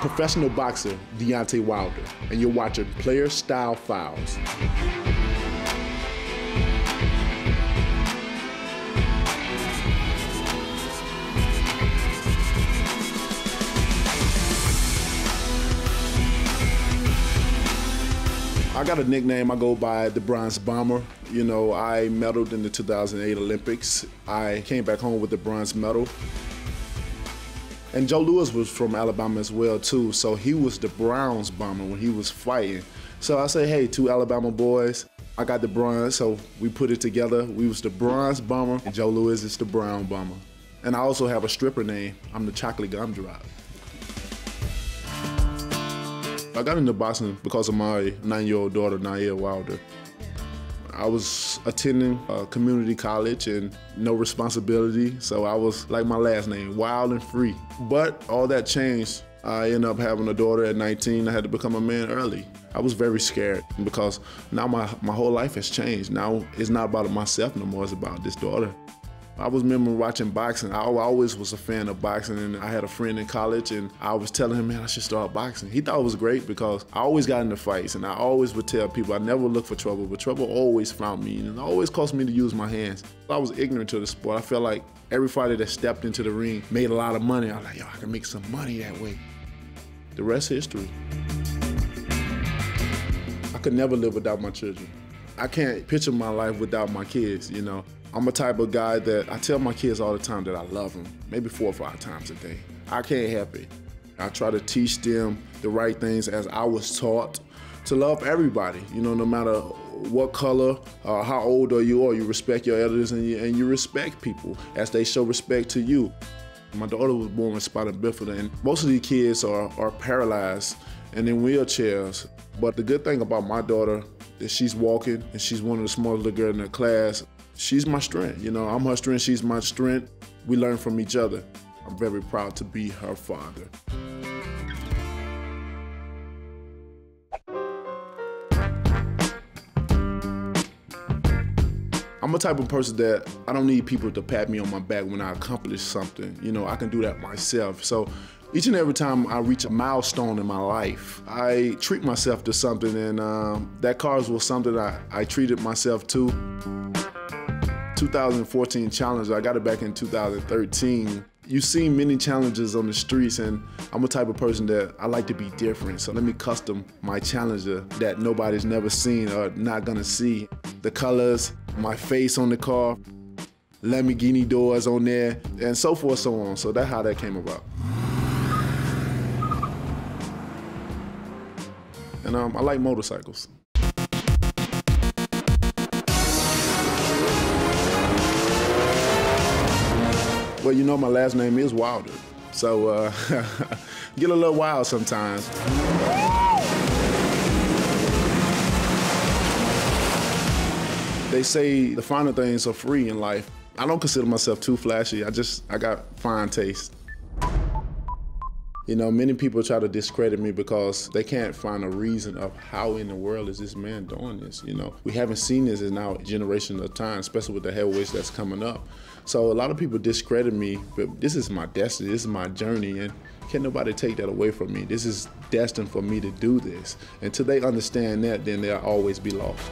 professional boxer, Deontay Wilder, and you're watching Player Style Files. I got a nickname. I go by the Bronze Bomber. You know, I medaled in the 2008 Olympics. I came back home with the bronze medal. And Joe Louis was from Alabama as well too, so he was the Browns bomber when he was fighting. So I say, hey, two Alabama boys, I got the bronze, so we put it together. We was the Bronze Bomber, and Joe Louis is the Brown Bomber. And I also have a stripper name. I'm the Chocolate Gumdrop. I got into boxing because of my 9-year-old daughter, Naya Wilder. I was attending a community college and no responsibility, so I was like my last name, wild and free. But all that changed. I ended up having a daughter at 19. I had to become a man early. I was very scared because now my whole life has changed. Now it's not about myself no more, it's about this daughter. I was remember watching boxing. I always was a fan of boxing, and I had a friend in college, and I was telling him, man, I should start boxing. He thought it was great because I always got into fights, and I always would tell people I never look for trouble, but trouble always found me, and it always caused me to use my hands. I was ignorant to the sport. I felt like every fighter that stepped into the ring made a lot of money. I was like, yo, I can make some money that way. The rest is history. I could never live without my children. I can't picture my life without my kids, you know. I'm a type of guy that I tell my kids all the time that I love them, maybe 4 or 5 times a day. I can't help it. I try to teach them the right things as I was taught to love everybody, you know, no matter what color, how old are you, or you respect your elders and you respect people as they show respect to you. My daughter was born with spina bifida, and most of these kids are paralyzed and in wheelchairs. But the good thing about my daughter is she's walking and she's one of the smartest little girls in her class. She's my strength, you know, I'm her strength, she's my strength. We learn from each other. I'm very proud to be her father. I'm a type of person that I don't need people to pat me on my back when I accomplish something. You know, I can do that myself. So each and every time I reach a milestone in my life, I treat myself to something, and that cars was something I treated myself to. 2014 challenge, I got it back in 2013. You see many challenges on the streets, and I'm a type of person that I like to be different. So let me custom my challenger that nobody's never seen or not gonna see. The colors, my face on the car, Lamborghini doors on there, and so forth, so on. So that's how that came about. And I like motorcycles. Well, you know my last name is Wilder, so get a little wild sometimes. They say the finer things are free in life. I don't consider myself too flashy. I got fine taste. You know, many people try to discredit me because they can't find a reason of how in the world is this man doing this, you know. We haven't seen this in our generation of time, especially with the heavyweights that's coming up. So a lot of people discredit me, but this is my destiny, this is my journey, and can't nobody take that away from me. This is destined for me to do this. Until they understand that, then they'll always be lost.